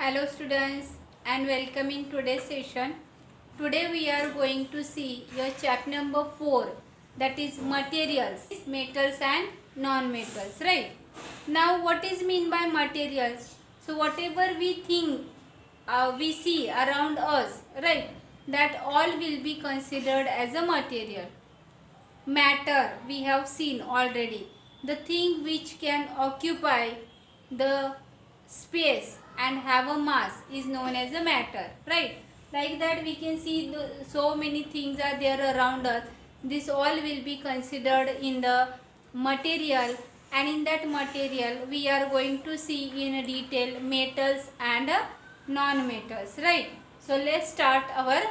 Hello students and welcome in today's session. Today we are going to see your chapter number 4, that is materials, metals and non-metals, right? Now what is mean by materials? So whatever we think, we see around us, right? That all will be considered as a material. Matter we have seen already, the thing which can occupy the space and have a mass is known as a matter, right? Like that we can see so many things are there around us. This all will be considered in the material, and in that material we are going to see in detail metals and non-metals, right? So let's start our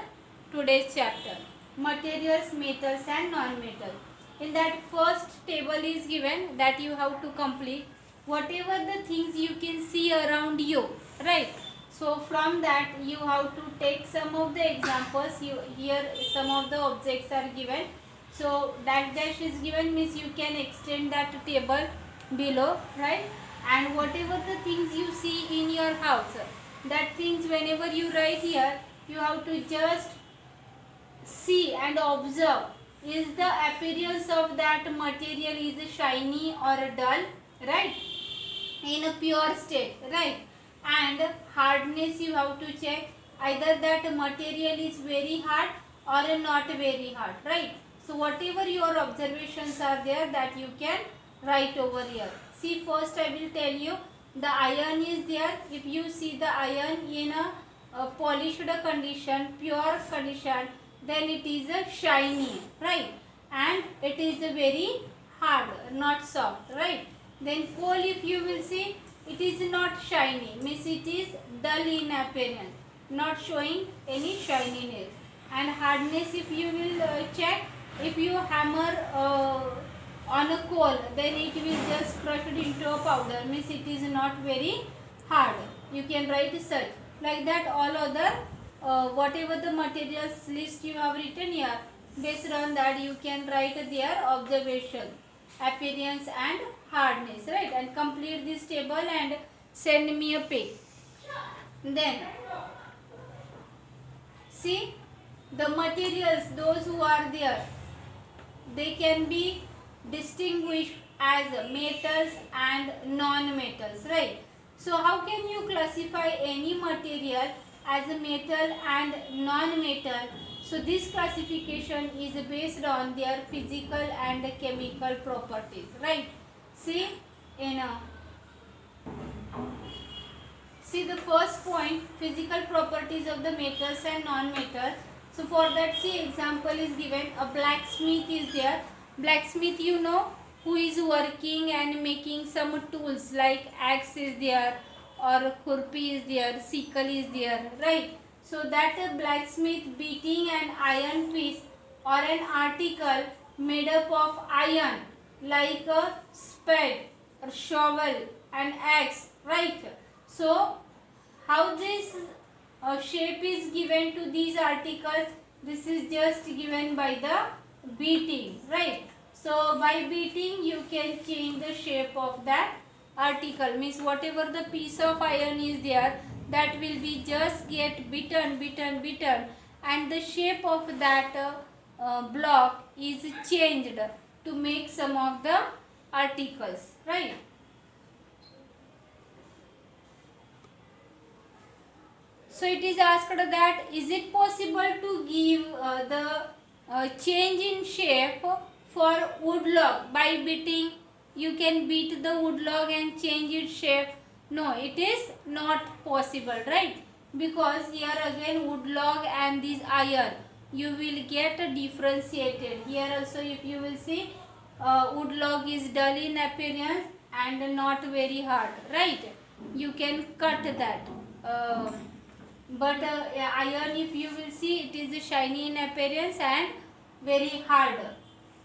today's chapter, materials, metals and non-metals. In that first table is given that you have to complete whatever the things you can see around you, right? So from that you have to take some of the examples. Here some of the objects are given, so that dash is given means you can extend that table below, right? And whatever the things you see in your house, that things whenever you write here, you have to just see and observe, is the appearance of that material is shiny or dull, right? In a pure state, right? And hardness you have to check, either that material is very hard or not very hard, right? So whatever your observations are there, that you can write over here. See, first I will tell you, the iron is there. If you see the iron in a polished condition, pure condition, then it is a shiny, right? And it is a very hard, not soft, right? Then coal, if you will see, it is not shiny, means it is dull in appearance, not showing any shininess. And hardness, if you will check, if you hammer on a coal, then it will just crushed into a powder, means it is not very hard. You can write such. Like that all other whatever the materials list you have written here, based on that you can write their observation, appearance and hardness, right? And complete this table and send me a pic. Then see, the materials, those who are there, they can be distinguished as metals and non-metals, right? So how can you classify any material as a metal and non-metal? So this classification is based on their physical and chemical properties, right? See, see the first point, physical properties of the metals and non-metals. So for that, see, example is given, a blacksmith is there. Blacksmith, you know, who is working and making some tools, like axe is there, or khurpi is there, sickle is there, right? So that a blacksmith beating an iron piece or an article made up of iron, like a spade or shovel and axe, right? So how this shape is given to these articles? This is just given by the beating, right? So by beating you can change the shape of that article, means whatever the piece of iron is there, that will be just get beaten, and the shape of that block is changed to make some of the articles, right? So it is asked that, is it possible to give the change in shape for wood log by beating? You can beat the wood log and change its shape. No, it is not possible, right? Because here again wood log and this iron, you will get differentiated. Here also if you will see, wood log is dull in appearance and not very hard, right? You can cut that. But iron, if you will see, it is shiny in appearance and very hard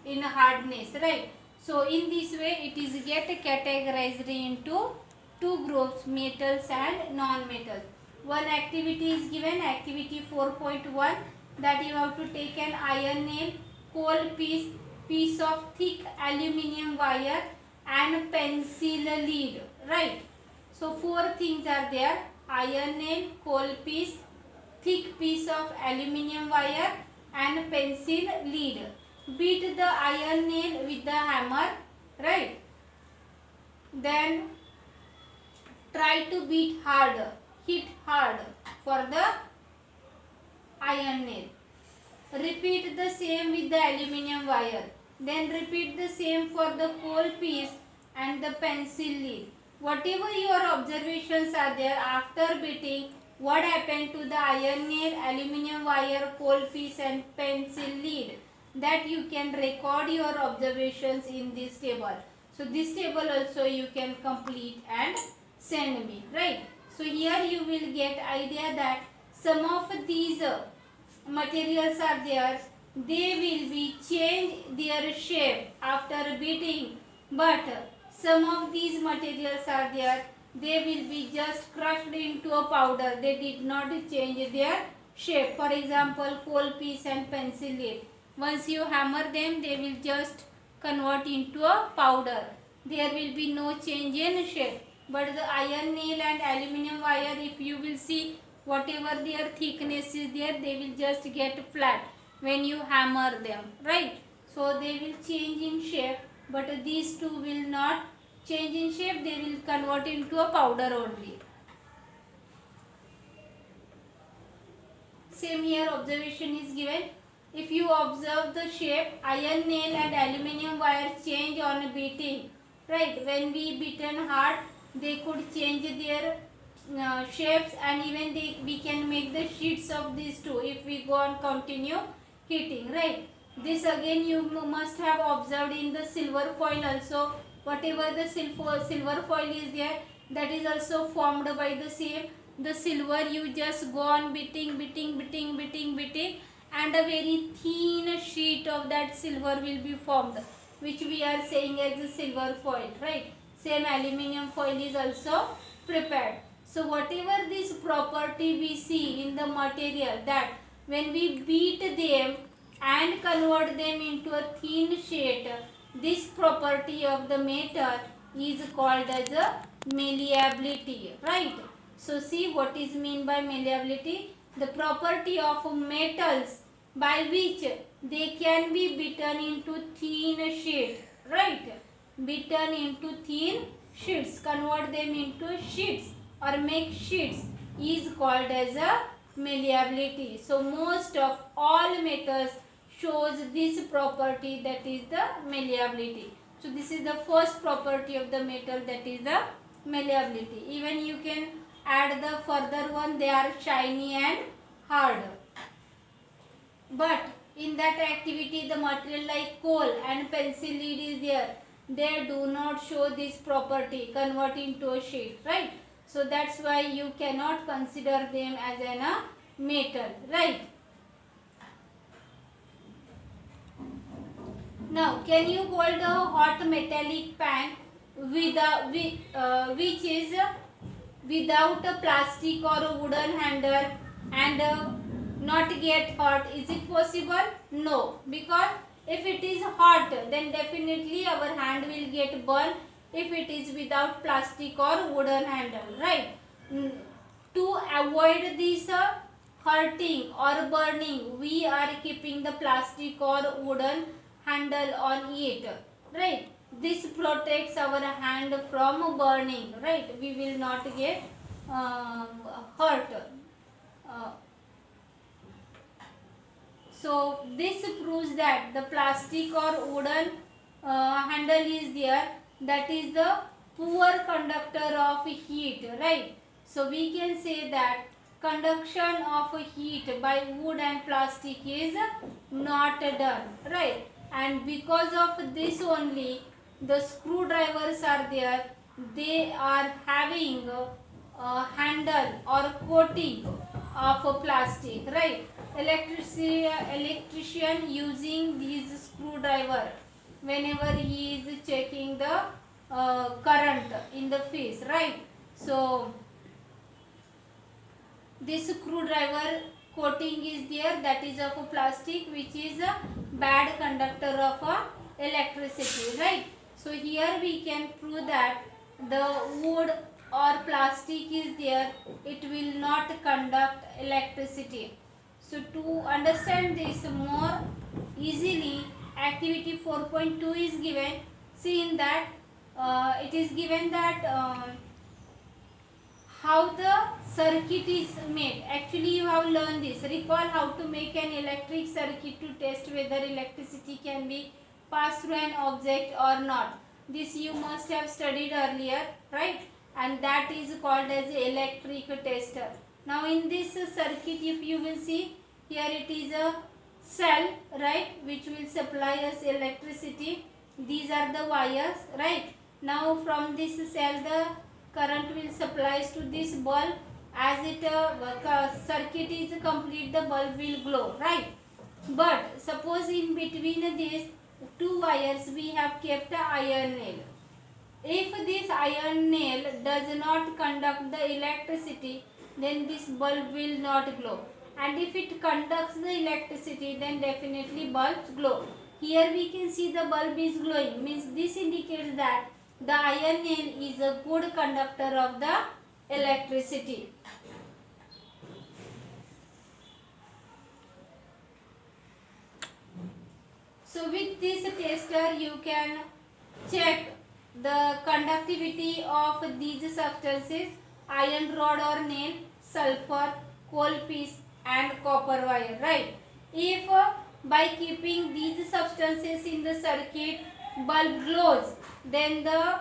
in hardness, right? So in this way it is get categorized into two groups, metals and non-metals. One activity is given, activity 4.1, that you have to take an iron nail, coal piece of thick aluminium wire and pencil lead, right? So four things are there. iron nail, coal piece, thick piece of aluminium wire and pencil lead. Beat the iron nail with the hammer, right? Then try to beat hard, hit hard for the iron nail. Repeat the same with the aluminium wire. Then repeat the same for the coal piece and the pencil lead. Whatever your observations are there after beating, what happened to the iron nail, aluminium wire, coal piece and pencil lead, that you can record your observations in this table. So this table also you can complete and send me, right? So here you will get idea that some of these materials are there, they will be change their shape after beating, but some of these materials are there, they will be just crushed into a powder, they did not change their shape. For example, coal piece and pencil lead, once you hammer them, they will just convert into a powder, there will be no change in shape. But the iron nail and aluminium wire, if you will see, whatever their thickness is there, they will just get flat when you hammer them, right? So they will change in shape, but these two will not change in shape, they will convert into a powder only. Same here observation is given. If you observe the shape, iron nail and aluminium wire change on beating, right? When we beaten hard, they could change their shapes, and even we can make the sheets of these two if we go and continue heating, right? This again you must have observed in the silver foil also. Whatever the silver foil is there, that is also formed by the same. The silver you just go on beating, and a very thin sheet of that silver will be formed, which we are saying as the silver foil, right? Same aluminium foil is also prepared. So whatever this property we see in the material, that when we beat them and convert them into a thin sheet, this property of the metal is called as a malleability, right? So see what is mean by malleability. The property of metals by which they can be beaten into thin sheet, right? Beaten into thin sheets, convert them into sheets or make sheets, is called as a malleability. So most of all metals shows this property, that is the malleability. So this is the first property of the metal, that is the malleability. Even you can add the further one, they are shiny and hard. But in that activity, the material like coal and pencil lead is there, they do not show this property, convert into a sheet, right? So that's why you cannot consider them as a metal, right? Now, can you hold a hot metallic pan which is without a plastic or a wooden handle and not get hot? Is it possible? No, because if it is hot, then definitely our hand will get burned if it is without plastic or wooden handle, right? To avoid this hurting or burning, we are keeping the plastic or wooden handle on it, right? This protects our hand from burning, right? We will not get hurt. So this proves that the plastic or wooden handle is there, that is the poor conductor of heat, right? So we can say that conduction of heat by wood and plastic is not done, right? And because of this only, the screwdrivers are there, they are having a handle or coating of plastic, right? Electrician using this screwdriver whenever he is checking the current in the face, right? So this screwdriver coating is there, that is of a plastic, which is a bad conductor of electricity, right? So here we can prove that the wood or plastic is there, it will not conduct electricity. So to understand this more easily, activity 4.2 is given. See in that it is given that how the circuit is made. Actually you have learned this. Recall how to make an electric circuit to test whether electricity can be passed through an object or not. This you must have studied earlier, right? And that is called as electric tester. Now in this circuit, if you will see, here it is a cell, right, which will supply us electricity. These are the wires, right? Now from this cell the current will supplies to this bulb. As it circuit is complete, the bulb will glow, right? But suppose in between these two wires we have kept a iron nail. If this iron nail does not conduct the electricity, then this bulb will not glow. And if it conducts the electricity, then definitely bulbs glow. Here we can see the bulb is glowing, means this indicates that the iron nail is a good conductor of the electricity. So with this tester you can check the conductivity of these substances: iron rod or nail, sulfur, coal piece and copper wire, right? If by keeping these substances in the circuit bulb glows, then the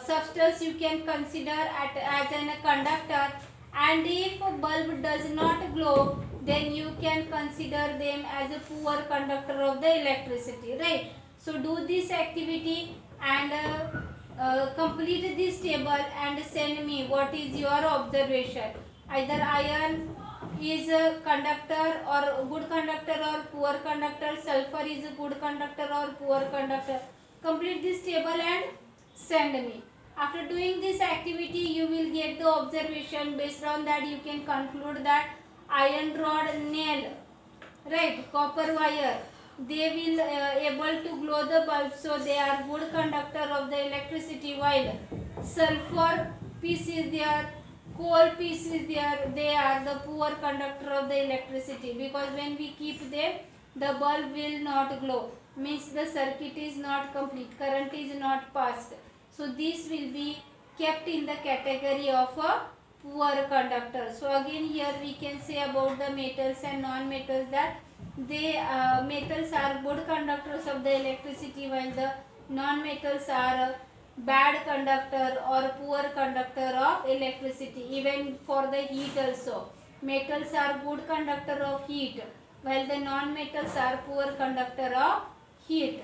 substance you can consider as a conductor, and if bulb does not glow, then you can consider them as a poor conductor of the electricity, right? So do this activity and complete this table and send me what is your observation. Either iron is a conductor or good conductor or poor conductor, sulfur is a good conductor or poor conductor. Complete this table and send me. After doing this activity you will get the observation. Based on that you can conclude that iron rod, nail, right, copper wire, they will able to glow the bulb, so they are good conductor of the electricity, while sulfur piece is there, coal piece is there, they are the poor conductor of the electricity, because when we keep them the bulb will not glow, means the circuit is not complete, current is not passed. So this will be kept in the category of a poor conductor. So again here we can say about the metals and non-metals that they metals are good conductors of the electricity, while the non-metals are bad conductor or poor conductor of electricity. Even for the heat also, metals are good conductor of heat, while the non-metals are poor conductor of heat.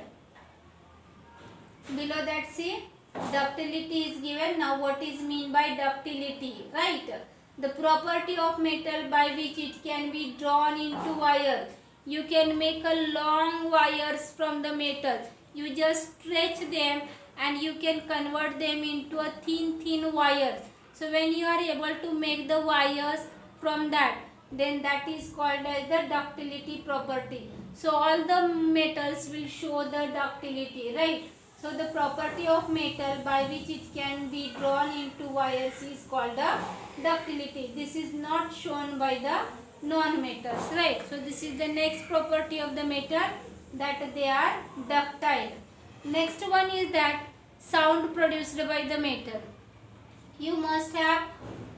Below that see, ductility is given. Now what is mean by ductility, right? The property of metal by which it can be drawn into wire. You can make a long wires from the metal. You just stretch them and you can convert them into a thin wires. So when you are able to make the wires from that, then that is called as the ductility property. So all the metals will show the ductility, right? So the property of metal by which it can be drawn into wires is called the ductility. This is not shown by the non-metals, right? So this is the next property of the metal, that they are ductile. Next one is that sound produced by the metal. You must have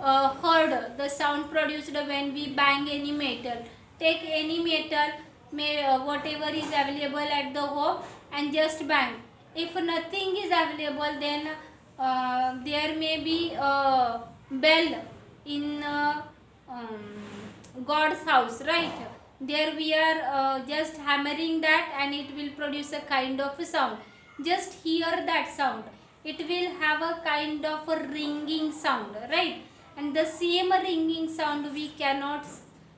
heard the sound produced when we bang any metal. Take any metal, whatever is available at the home, and just bang. If nothing is available, then there may be a bell in God's house, right? There we are just hammering that and it will produce a kind of a sound. Just hear that sound. It will have a kind of a ringing sound, right? And the same ringing sound we cannot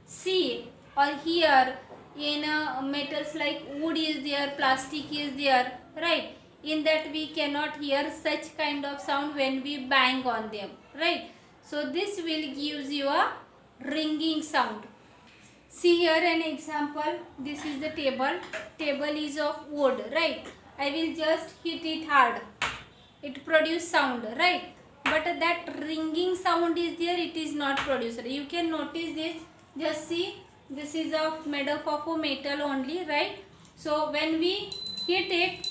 see or hear in metals like wood is there, plastic is there, right? In that we cannot hear such kind of sound when we bang on them, right? So this will gives you a ringing sound. See here an example. This is the table. Table is of wood, right? I will just hit it hard. It produce sound, right? but that ringing sound is there, it is not produced. You can notice this. Just see, this is made up of a metal only, right? So when we hit it,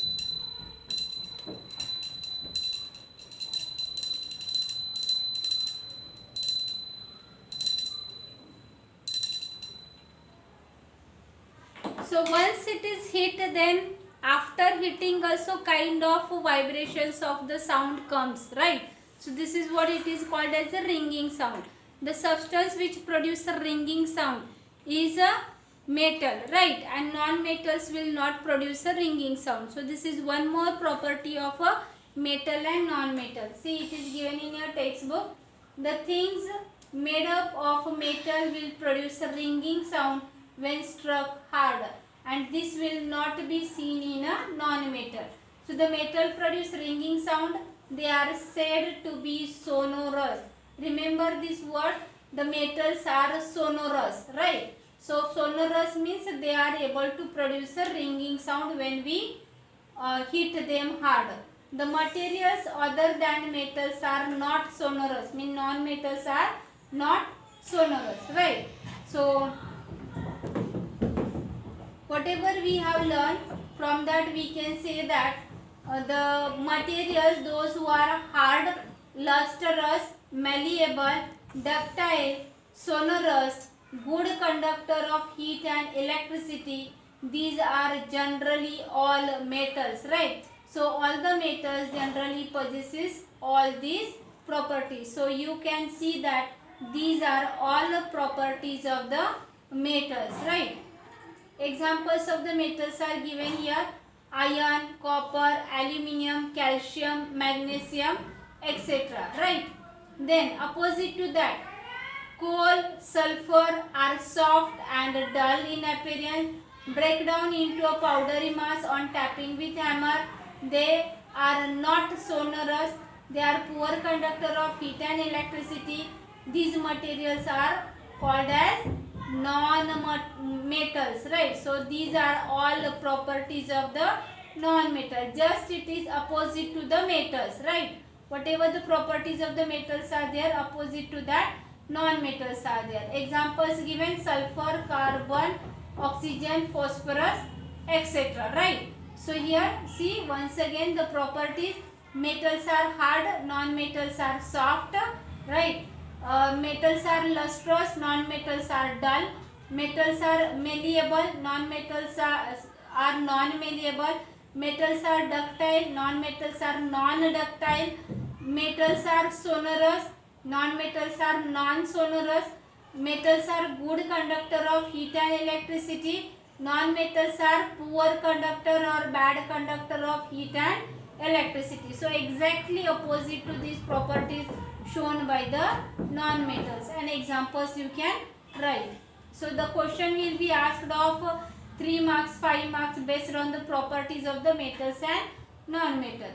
so once it is hit, then after hitting also kind of vibrations of the sound comes, right? So this is what it is called as a ringing sound. The substance which produce a ringing sound is a metal, right? And non-metals will not produce a ringing sound. So this is one more property of a metal and non-metal. See, it is given in your textbook. The things made up of metal will produce a ringing sound when struck hard, and this will not be seen in a non-metal. So the metal produce ringing sound. They are said to be sonorous. Remember this word. The metals are sonorous, right? So sonorous means they are able to produce a ringing sound when we hit them hard. The materials other than metals are not sonorous. Mean non-metals are not sonorous, right? So whatever we have learned, from that we can say that the materials, those who are hard, lustrous, malleable, ductile, sonorous, good conductor of heat and electricity, these are generally all metals, right? So all the metals generally possesses all these properties. So you can see that these are all the properties of the metals, right? Examples of the metals are given here: iron, copper, aluminium, calcium, magnesium, etc. Right? Then opposite to that, coal, sulfur are soft and dull in appearance, break down into a powdery mass on tapping with hammer. They are not sonorous. They are poor conductor of heat and electricity. These materials are called as non-metals, right? So these are all the properties of the non-metal. Just it is opposite to the metals, right? Whatever the properties of the metals are there, opposite to that non-metals are there. Examples given: sulfur, carbon, oxygen, phosphorus, etc. Right? So here see once again the properties. Metals are hard, non-metals are soft, right? Metals are lustrous, non-metals are dull. Metals are malleable, non-metals are non-malleable. Metals are ductile, non-metals are non-ductile. Metals are sonorous, non-metals are non-sonorous. Metals are good conductor of heat and electricity. Non-metals are poor conductor or bad conductor of heat and electricity. So exactly opposite to these properties shown by the non-metals, and examples you can write. So the question will be asked of 3 marks, 5 marks based on the properties of the metals and non-metal.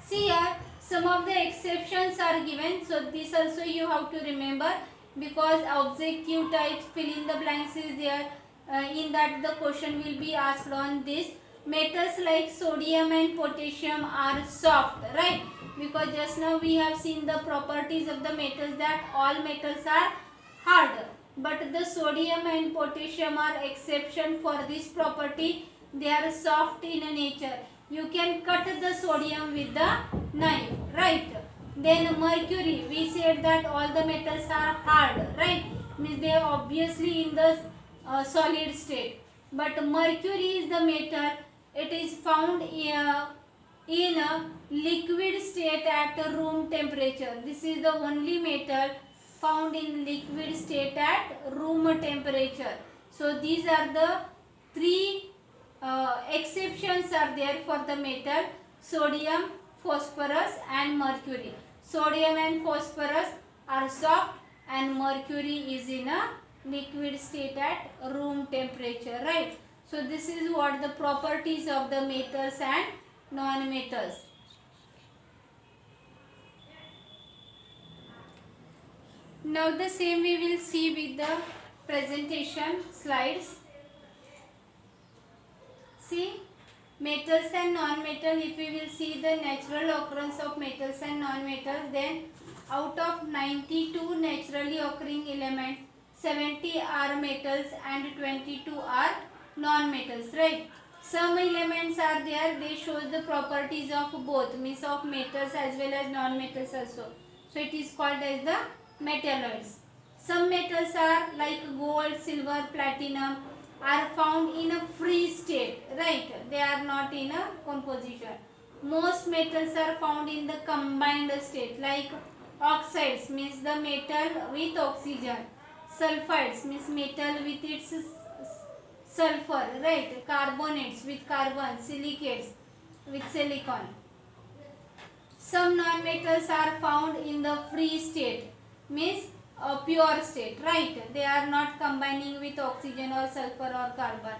See here, some of the exceptions are given. So this also you have to remember, because objective types fill in the blanks is there. In that the question will be asked on this. Metals like sodium and potassium are soft, right? Because just now we have seen the properties of the metals, that all metals are hard, but the sodium and potassium are exception for this property. They are soft in nature. You can cut the sodium with the knife, right? Then mercury, we said that all the metals are hard, right? Means they are obviously in the solid state, but mercury is the metal. It is found in a liquid state at room temperature. This is the only metal found in liquid state at room temperature. So these are the 3 exceptions are there for the metal: sodium, phosphorus and mercury. Sodium and phosphorus are soft and mercury is in a liquid state at room temperature, right? So this is what the properties of the metals and non-metals. Now the same we will see with the presentation slides. See, metals and non-metal, if we will see the natural occurrence of metals and non-metals, then out of 92 naturally occurring elements, 70 are metals and 22 are non-metals, right? Some elements are there, they shows the properties of both, means of metals as well as non-metals also. So it is called as the metalloids. Some metals are like gold, silver, platinum are found in a free state, right? They are not in a composition. Most metals are found in the combined state, like oxides means the metal with oxygen, sulfides means metal with its sulfur, right? Carbonates with carbon, silicates with silicon. Some non-metals are found in the free state, means a pure state, right? They are not combining with oxygen or sulfur or carbon,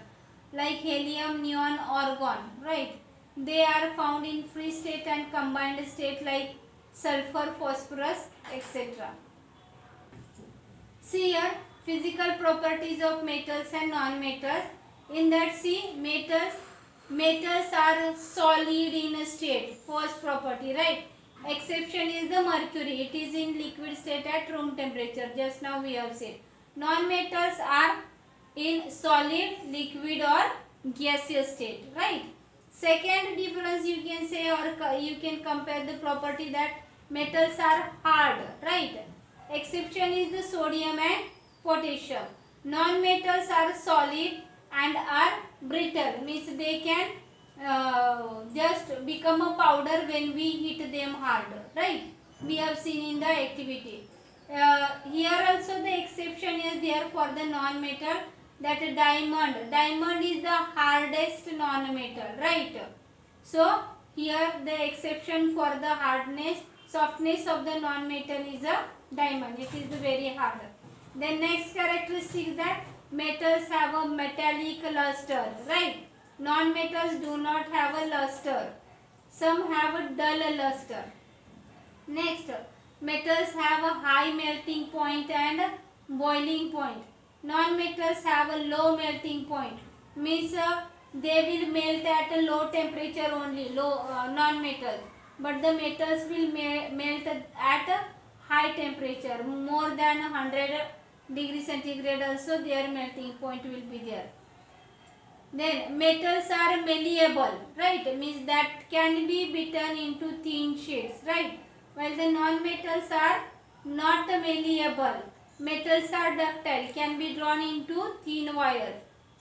like helium, neon, argon, right? They are found in free state and combined state like sulfur, phosphorus, etc. See here, physical properties of metals and non-metals. In that, see, metals are solid in a state, first property, right? Exception is the mercury, it is in liquid state at room temperature, just now we have said. Non-metals are in solid, liquid or gaseous state, right? Second difference you can say, or you can compare the property that metals are hard, right? Exception is the sodium and potassium. Non-metals are solid and are brittle, means they can just become a powder when we hit them hard, right? We have seen in the activity. Here also the exception is there for the non-metal, that diamond is the hardest non-metal, right? So here the exception for the hardness, softness of the non-metal is a diamond, it is very hard. Then next characteristic is that metals have a metallic luster, right? Non-metals do not have a luster. Some have a dull luster. Next, metals have a high melting point and boiling point. Non-metals have a low melting point. Means they will melt at a low temperature only, non-metals. But the metals will melt at a high temperature, more than 100 degrees centigrade also their melting point will be there. Then metals are malleable, right? Means that can be beaten into thin sheets, right? While the non-metals are not malleable. Metals are ductile, can be drawn into thin wire.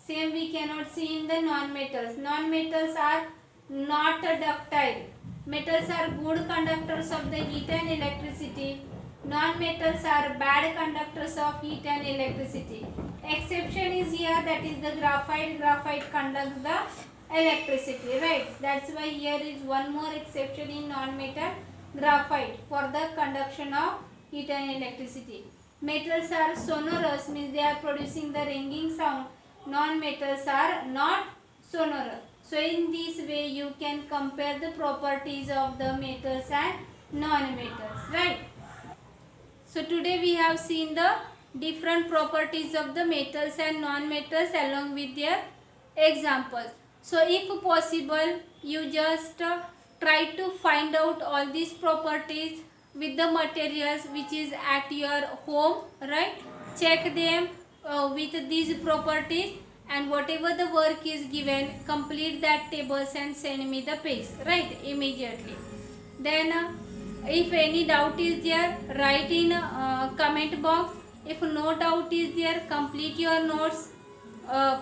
Same we cannot see in the non-metals. Non-metals are not ductile. Metals are good conductors of the heat and electricity. Non-metals are bad conductors of heat and electricity. Exception is here, that is the graphite. Graphite conducts the electricity, right? That's why here is one more exception in non-metal, graphite, for the conduction of heat and electricity. Metals are sonorous, means they are producing the ringing sound. Non-metals are not sonorous. So in this way you can compare the properties of the metals and non-metals, right? So today we have seen the different properties of the metals and non-metals along with their examples. So if possible, you just try to find out all these properties with the materials which is at your home, right? Check them with these properties, and whatever the work is given, complete that tables and send me the page, right, immediately. Then if any doubt is there, write in comment box. If no doubt is there, complete your notes,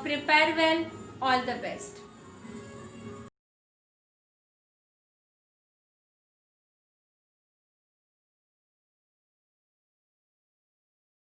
prepare well. All the best.